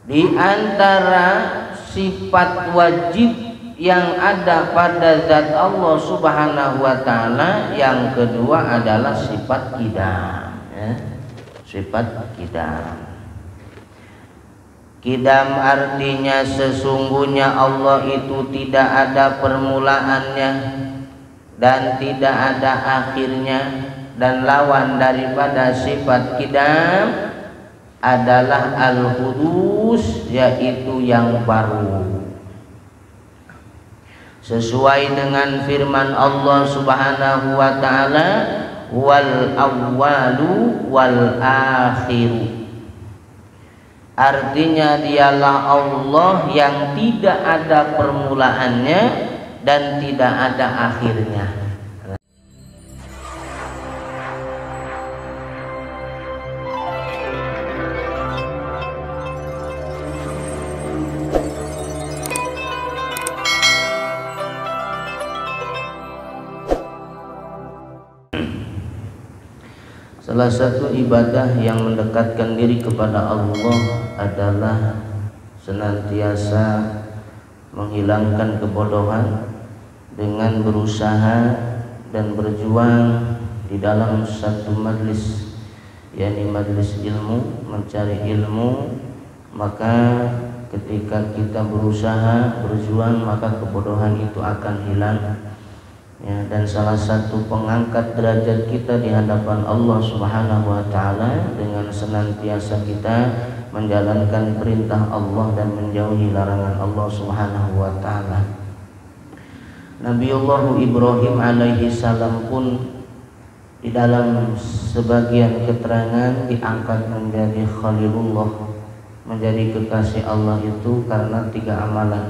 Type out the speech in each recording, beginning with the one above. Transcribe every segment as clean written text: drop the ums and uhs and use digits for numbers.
Di antara sifat wajib yang ada pada zat Allah Subhanahu wa taala yang kedua adalah sifat qidam, ya. Sifat qidam. Qidam artinya sesungguhnya Allah itu tidak ada permulaannya dan tidak ada akhirnya, dan lawan daripada sifat qidam adalah al-hudus, yaitu yang baru. Sesuai dengan firman Allah Subhanahu wa taala, wal awwalu wal akhiru. Artinya dialah Allah yang tidak ada permulaannya dan tidak ada akhirnya. Salah satu ibadah yang mendekatkan diri kepada Allah adalah senantiasa menghilangkan kebodohan dengan berusaha dan berjuang di dalam satu majlis, yakni majlis ilmu, mencari ilmu. Maka ketika kita berusaha berjuang, maka kebodohan itu akan hilang. Ya, dan salah satu pengangkat derajat kita di hadapan Allah Subhanahu wa taala dengan senantiasa kita menjalankan perintah Allah dan menjauhi larangan Allah Subhanahu wa taala. Nabiullah Ibrahim alaihi salam pun di dalam sebagian keterangan diangkat menjadi Khalilullah, menjadi kekasih Allah itu karena 3 amalan.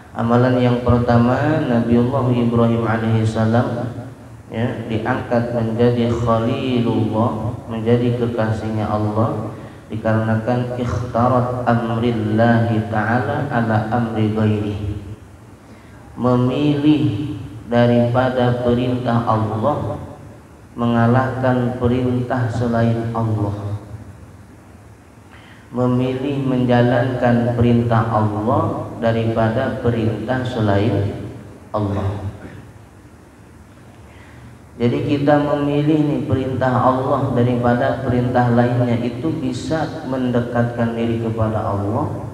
Amalan yang pertama, Nabiullah Ibrahim alaihissalam, ya, diangkat menjadi Khalilullah, menjadi kekasihnya Allah dikarenakan ikhtarat amrillahi ta'ala ala amri ghairi, memilih daripada perintah Allah mengalahkan perintah selain Allah, memilih menjalankan perintah Allah daripada perintah selain Allah. Jadi kita memilih nih perintah Allah daripada perintah lainnya, itu bisa mendekatkan diri kepada Allah,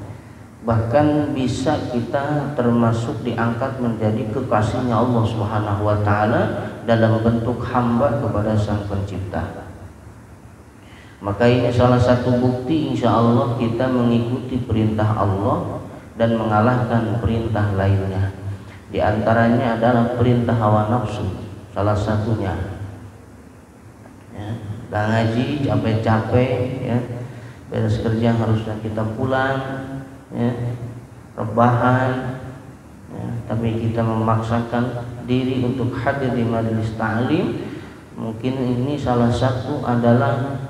bahkan bisa kita termasuk diangkat menjadi kekasihnya Allah Subhanahu wa taala dalam bentuk hamba kepada Sang Pencipta. Maka ini salah satu bukti insya Allah kita mengikuti perintah Allah dan mengalahkan perintah lainnya. Di antaranya adalah perintah hawa nafsu, salah satunya. Ya, udah ngaji capek-capek, ya, beres kerja harusnya kita pulang, ya, rebahan, ya, tapi kita memaksakan diri untuk hadir di majelis ta'lim. Mungkin ini salah satu adalah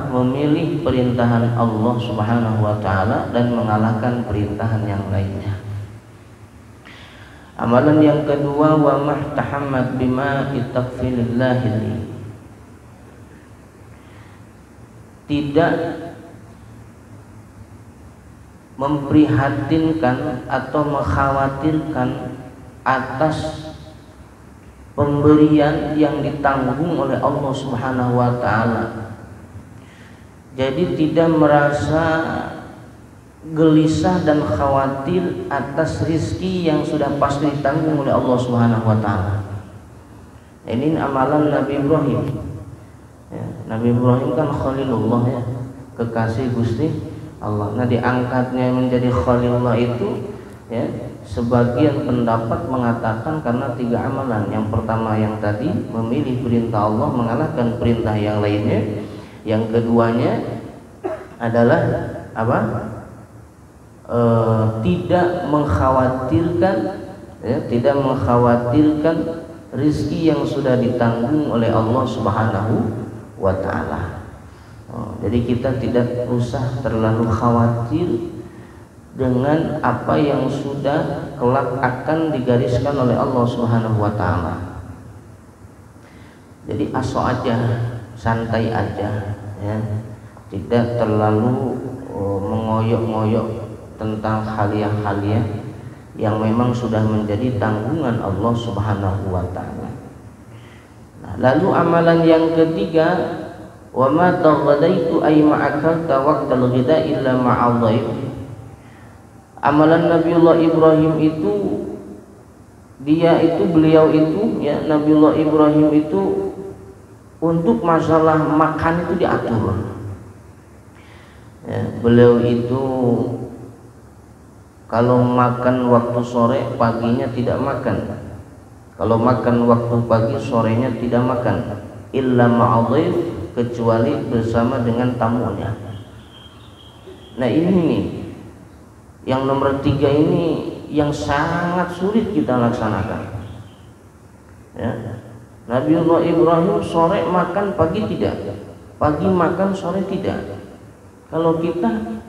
memilih perintahan Allah Subhanahu wa taala dan mengalahkan perintahan yang lainnya. Amalan yang kedua, wa mahtahammat bima ittaqfilillah, tidak memprihatinkan atau mengkhawatirkan atas pemberian yang ditanggung oleh Allah Subhanahu wa taala. Jadi tidak merasa gelisah dan khawatir atas rizki yang sudah pasti ditanggung oleh Allah Subhanahu wa taala. Ini amalan Nabi Ibrahim. Ya, Nabi Ibrahim kan Khalilullah, ya, kekasih Gusti Allah. Nah, diangkatnya menjadi Khalilullah itu, ya, sebagian pendapat mengatakan karena 3 amalan. Yang pertama yang tadi, memilih perintah Allah mengalahkan perintah yang lainnya. Yang keduanya adalah apa? Tidak mengkhawatirkan, ya, tidak mengkhawatirkan rizki yang sudah ditanggung oleh Allah Subhanahu wa taala. Jadi kita tidak usah terlalu khawatir dengan apa yang sudah kelak akan digariskan oleh Allah Subhanahu wa taala. Jadi aso aja, santai aja, ya. tidak terlalu mengoyok-ngoyok tentang haliah-haliah yang memang sudah menjadi tanggungan Allah Subhanahu wa taala. Nah, lalu amalan yang ketiga, wa ma taghadaitu ay ma'akalta waqtal ghida illa ma'adhaif. Amalan Nabiullah Ibrahim itu beliau itu ya, Nabiullah Ibrahim itu untuk masalah makan itu diatur. Ya, beliau itu kalau makan waktu sore, paginya tidak makan. Kalau makan waktu pagi, sorenya tidak makan. Illa ma'adhaif, kecuali bersama dengan tamunya. Nah ini nih, yang nomor 3 ini yang sangat sulit kita laksanakan. Ya. Nabiullah Ibrahim sore makan, pagi tidak. Pagi makan, sore tidak. Kalau kita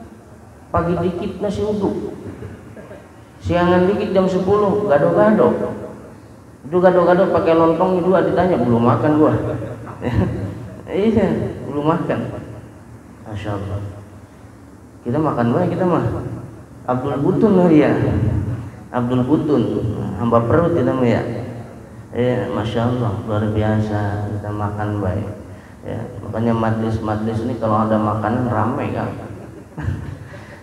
pagi dikit nasi uduk, siangan dikit jam 10 gado-gado. Itu gado-gado pakai lontong itu ditanya belum makan gua. Iya, belum makan. Masya Allah. Kita makan banyak kita mah. Abdul Butun ya. Abdul Butun, hamba perut kita mah ya. Masya Allah, luar biasa kita makan baik. Ya, makanya majlis-majlis ini kalau ada makanan ramai kan.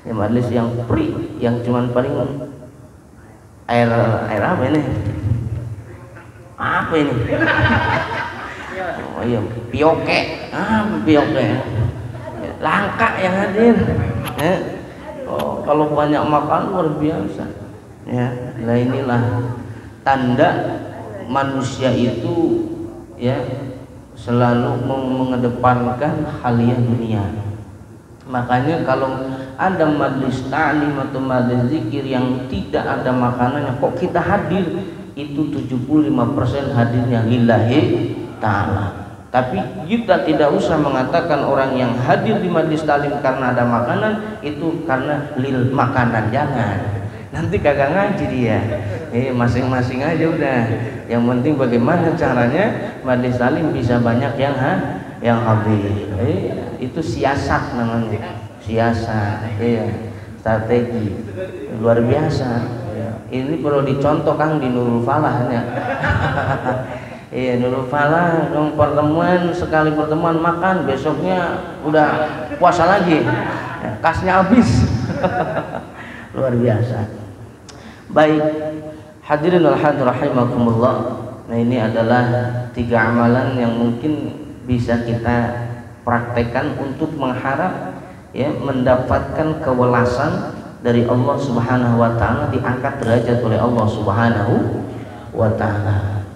Ya majlis yang free, yang cuman paling air apa ini? Apa ini? Oh iya, pioke. Pioke. Langka yang hadir. Ya. Oh, kalau banyak makan luar biasa. Ya, nah inilah tanda manusia itu ya selalu mengedepankan haliah dunia. Makanya kalau ada majlis ta'lim atau majlis zikir yang tidak ada makanannya, kok kita hadir, itu 75% hadirnya lillahi ta'ala. Tapi kita tidak usah mengatakan orang yang hadir di majlis ta'lim karena ada makanan, itu karena lil makanan, jangan. Nanti kagak ngaji dia. Masing-masing aja udah. Yang penting bagaimana caranya majlis ta'lim bisa banyak yang hadir. Itu siasat namanya. Siasat, strategi luar biasa. Ini perlu dicontoh Kang di Nurul Falah ya. Nurul Falah dong, pertemuan sekali pertemuan makan, besoknya udah puasa lagi. Kasnya habis. Luar biasa. Baik, hadirin wal hadirat rahimakumullah. Nah, ini adalah 3 amalan yang mungkin bisa kita praktekkan untuk mengharap ya mendapatkan kewelasan dari Allah Subhanahu wa taala, diangkat derajat oleh Allah Subhanahu wa taala.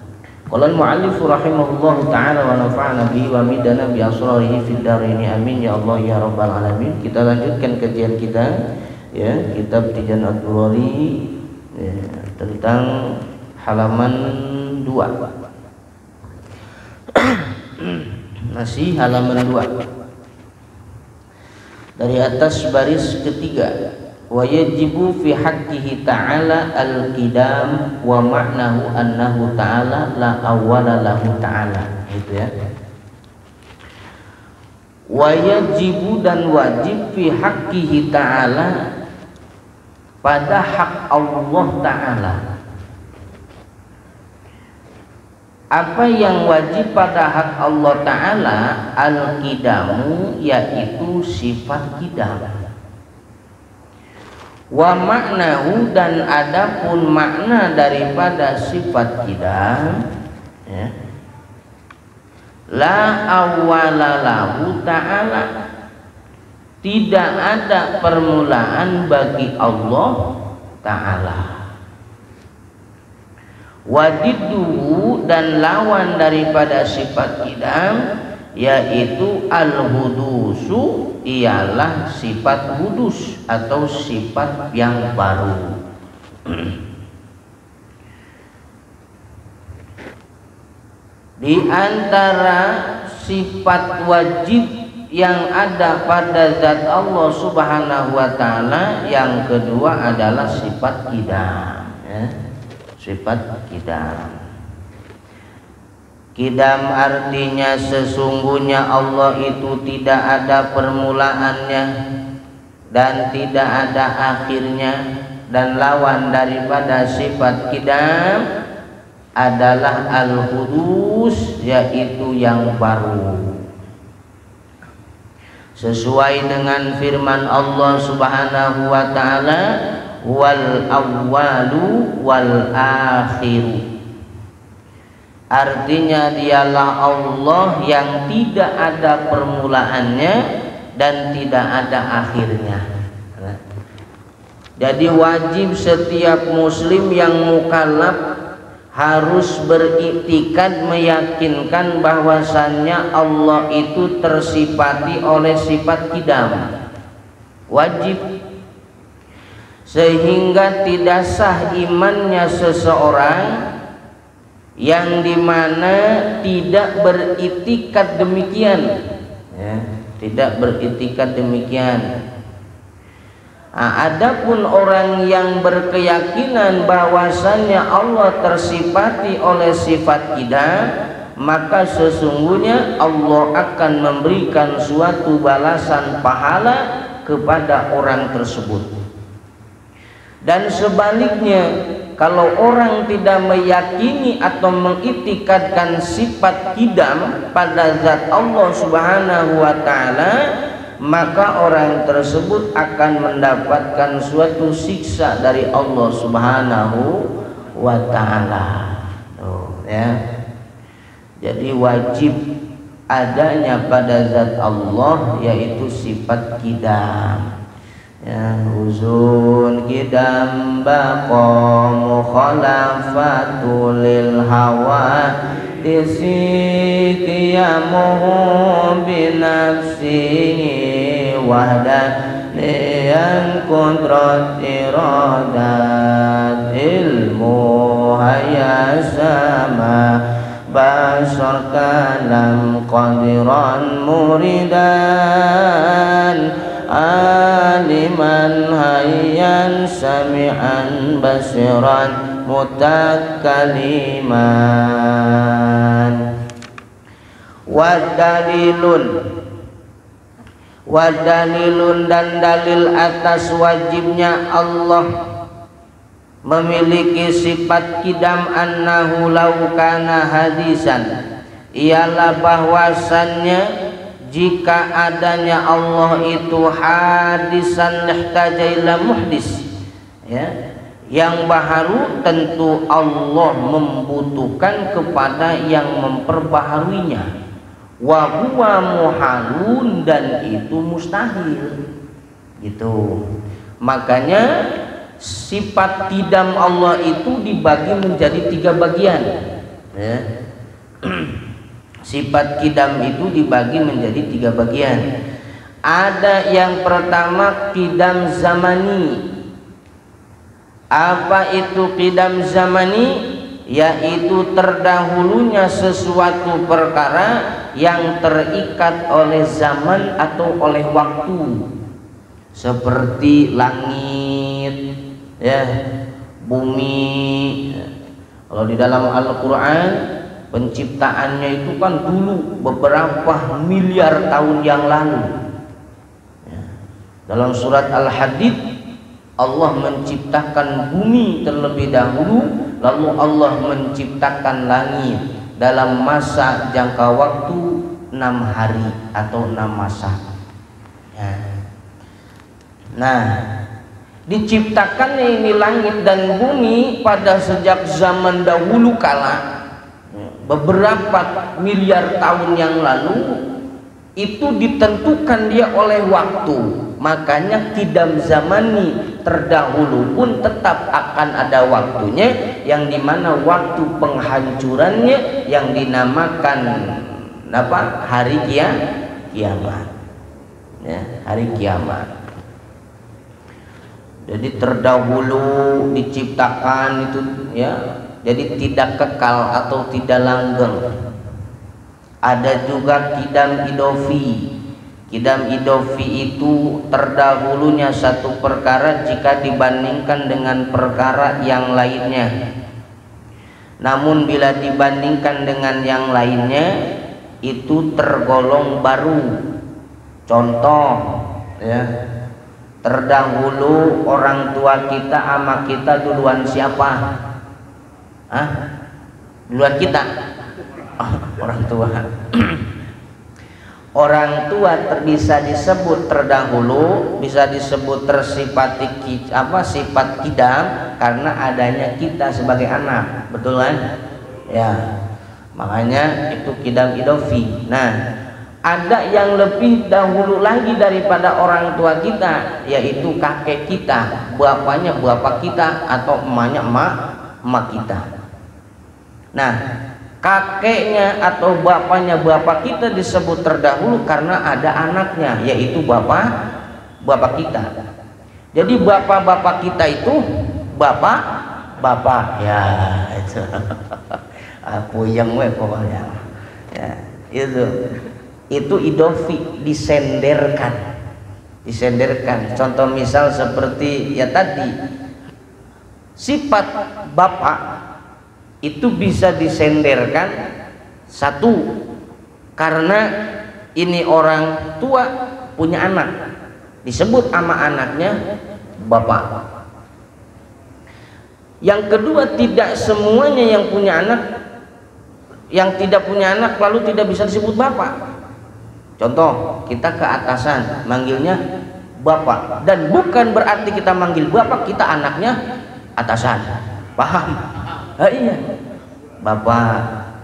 Qala al-mu'allif rahimahullahu taala wa nafa'ana bihi wa midana bi asrarihi fid dharain amin ya Allah ya rabbal alamin. Kita lanjutkan kajian kita ya, kitab Tijan ad-Durari ya, tentang halaman 2. Masih halaman 2. Dari atas baris ketiga. Wa yajibu fi haqqihi ta'ala al-qidam wa ma'nahu annahu ta'ala la awwala lahu ta'ala. Itu ya. Wa yajibu, dan wajib, fi haqqihi ta'ala, pada hak Allah Ta'ala. Apa yang wajib pada hak Allah Ta'ala? Al-qidamu, yaitu sifat qidam. Wa maknahu, dan adapun makna daripada sifat qidam ya. La awwala lahu ta'ala, tidak ada permulaan bagi Allah Ta'ala. Wadidduhu, dan lawan daripada sifat qidam, yaitu al-hudusu, ialah sifat hudus atau sifat yang baru. Di antara sifat wajib yang ada pada zat Allah Subhanahu wa taala, yang kedua adalah sifat qidam ya. Sifat qidam. Kidam artinya sesungguhnya Allah itu tidak ada permulaannya dan tidak ada akhirnya, dan lawan daripada sifat kidam adalah al-hudus, yaitu yang baru. Sesuai dengan firman Allah Subhanahu wa taala, wal awwalu wal akhiru. Artinya dialah Allah yang tidak ada permulaannya dan tidak ada akhirnya. Jadi wajib setiap muslim yang mukallaf harus beriktikad meyakinkan bahwasannya Allah itu tersifati oleh sifat kidam. Wajib. Sehingga tidak sah imannya seseorang yang dimana tidak beriktikad demikian, ya, tidak beriktikad demikian. Adapun orang yang berkeyakinan bahwasannya Allah tersifati oleh sifat kidam, maka sesungguhnya Allah akan memberikan suatu balasan pahala kepada orang tersebut. Dan sebaliknya, kalau orang tidak meyakini atau mengiktikadkan sifat kidam pada zat Allah Subhanahu wa taala, maka orang tersebut akan mendapatkan suatu siksa dari Allah Subhanahu wa taala. Ya. Jadi wajib adanya pada zat Allah yaitu sifat kidam. Ya, uzun kidam baqa mukhalafatu lil hawa isiqiyamuhu binafsihi wahdan liyan kudrat iradat ilmu hayasama basar kalam qadiran muridan aliman hayyan sami'an basiran mutakaliman. Wadalilun dan dalil atas wajibnya Allah memiliki sifat kidam annahu law kana hadisan, ialah bahwasannya jika adanya Allah itu hadisan ihtaja ila muhdis, ya, yang baharu, tentu Allah membutuhkan kepada yang memperbaharuinya. Wa huwa muhalun, dan itu mustahil. Gitu. Makanya sifat kidam Allah itu dibagi menjadi 3 bagian. Ya. Sifat kidam itu dibagi menjadi 3 bagian. Ada yang pertama kidam zamani. Apa itu kidam zamani? Yaitu terdahulunya sesuatu perkara yang terikat oleh zaman atau oleh waktu, seperti langit, ya, bumi. Kalau di dalam Al-Quran, penciptaannya itu kan dulu beberapa miliar tahun yang lalu. Dalam surat Al-Hadid, Allah menciptakan bumi terlebih dahulu, lalu Allah menciptakan langit dalam masa jangka waktu 6 hari atau 6 masa. Nah, diciptakannya ini langit dan bumi pada sejak zaman dahulu kala, beberapa miliar tahun yang lalu, itu ditentukan dia oleh waktu. Makanya kidam zamani terdahulu pun tetap akan ada waktunya, yang dimana waktu penghancurannya yang dinamakan apa? Hari kiamat. Ya, hari kiamat. Jadi terdahulu diciptakan itu, ya. Jadi tidak kekal atau tidak langgeng. Ada juga kidam idofi. Kidam idofi itu terdahulunya satu perkara jika dibandingkan dengan perkara yang lainnya. namun bila dibandingkan dengan yang lainnya itu tergolong baru. Contoh ya, terdahulu orang tua kita ama kita duluan siapa? Duluan kita? Orang tua. Orang tua bisa disebut terdahulu, bisa disebut tersifati sifat kidam karena adanya kita sebagai anak, betul kan? Ya, makanya itu kidam idofi. Nah, ada yang lebih dahulu lagi daripada orang tua kita, yaitu kakek kita, bapaknya bapak kita atau emaknya emak kita. Nah, kakeknya atau bapaknya bapak kita disebut terdahulu karena ada anaknya, yaitu bapak kita. Jadi bapak kita itu bapak ya itu aku yang pokoknya ya, itu idofi, disenderkan. Contoh misal seperti ya tadi, sifat bapak itu bisa disenderkan satu karena ini orang tua punya anak, disebut sama anaknya bapak. Yang kedua, tidak semuanya yang punya anak, yang tidak punya anak lalu tidak bisa disebut bapak. Contoh, kita ke atasan manggilnya bapak, dan bukan berarti kita manggil bapak kita anaknya atasan, paham? Iya, bapak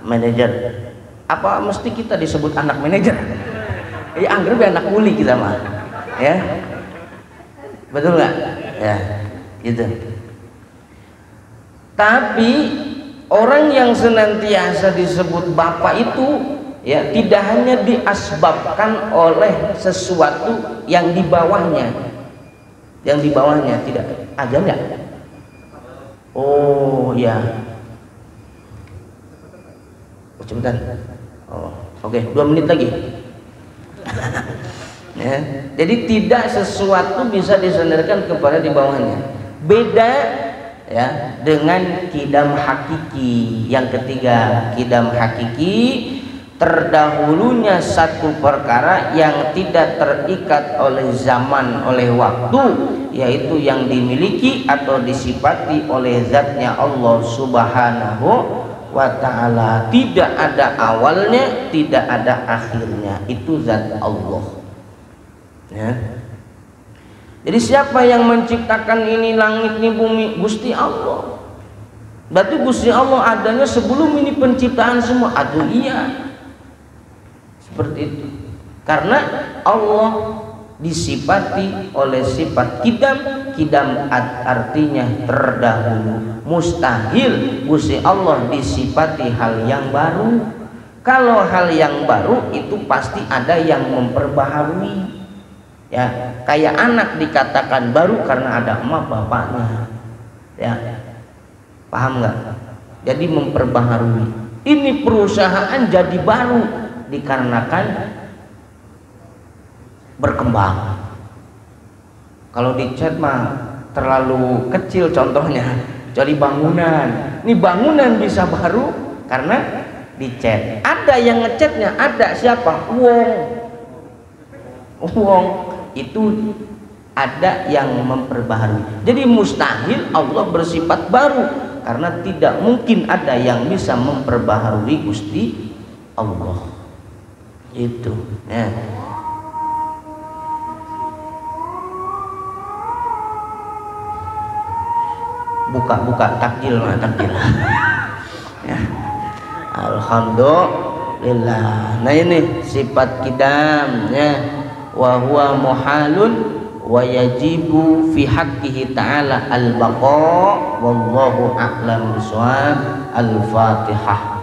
manajer, apa mesti kita disebut anak manajer? Ya anggap anak kuli kita mah, ya betul nggak? Ya gitu. Tapi orang yang senantiasa disebut bapak itu ya tidak hanya diasbabkan oleh sesuatu yang di bawahnya, tidak ada nggak? Oh ya, cepetan. Oh, oke, 2 menit lagi. Ya, jadi tidak sesuatu bisa disandarkan kepada di bawahnya. Beda ya dengan kidam hakiki. Yang ketiga, kidam hakiki terdahulunya satu perkara yang tidak terikat oleh zaman, oleh waktu, yaitu yang dimiliki atau disifati oleh zatnya Allah Subhanahu wa ta'ala. Tidak ada awalnya, tidak ada akhirnya, itu zat Allah ya. Jadi siapa yang menciptakan ini langit ini bumi? Gusti Allah. Berarti Gusti Allah adanya sebelum ini penciptaan semua. Aduh iya, seperti itu. Karena Allah disifati oleh sifat kidam artinya terdahulu. Mustahil Gusti Allah disifati hal yang baru. Kalau hal yang baru itu pasti ada yang memperbaharui. Ya, kayak anak dikatakan baru karena ada emak bapaknya. Ya, paham nggak? Jadi memperbaharui. Ini perusahaan jadi baru dikarenakan berkembang. Kalau dicat mah terlalu kecil contohnya, jadi bangunan. Ini bangunan bisa baru karena dicat. Ada yang ngecatnya, ada siapa? Wong itu ada yang memperbaharui. Jadi mustahil Allah bersifat baru karena tidak mungkin ada yang bisa memperbaharui Gusti Allah. Itu ya. Buka takjil ya. Alhamdulillah. Nah ini sifat kidam ya. Wa huwa muhalun wa yajibu fi haqqihi ta'ala al-baqa wallahu a'lam bishawab. Al-Fatihah.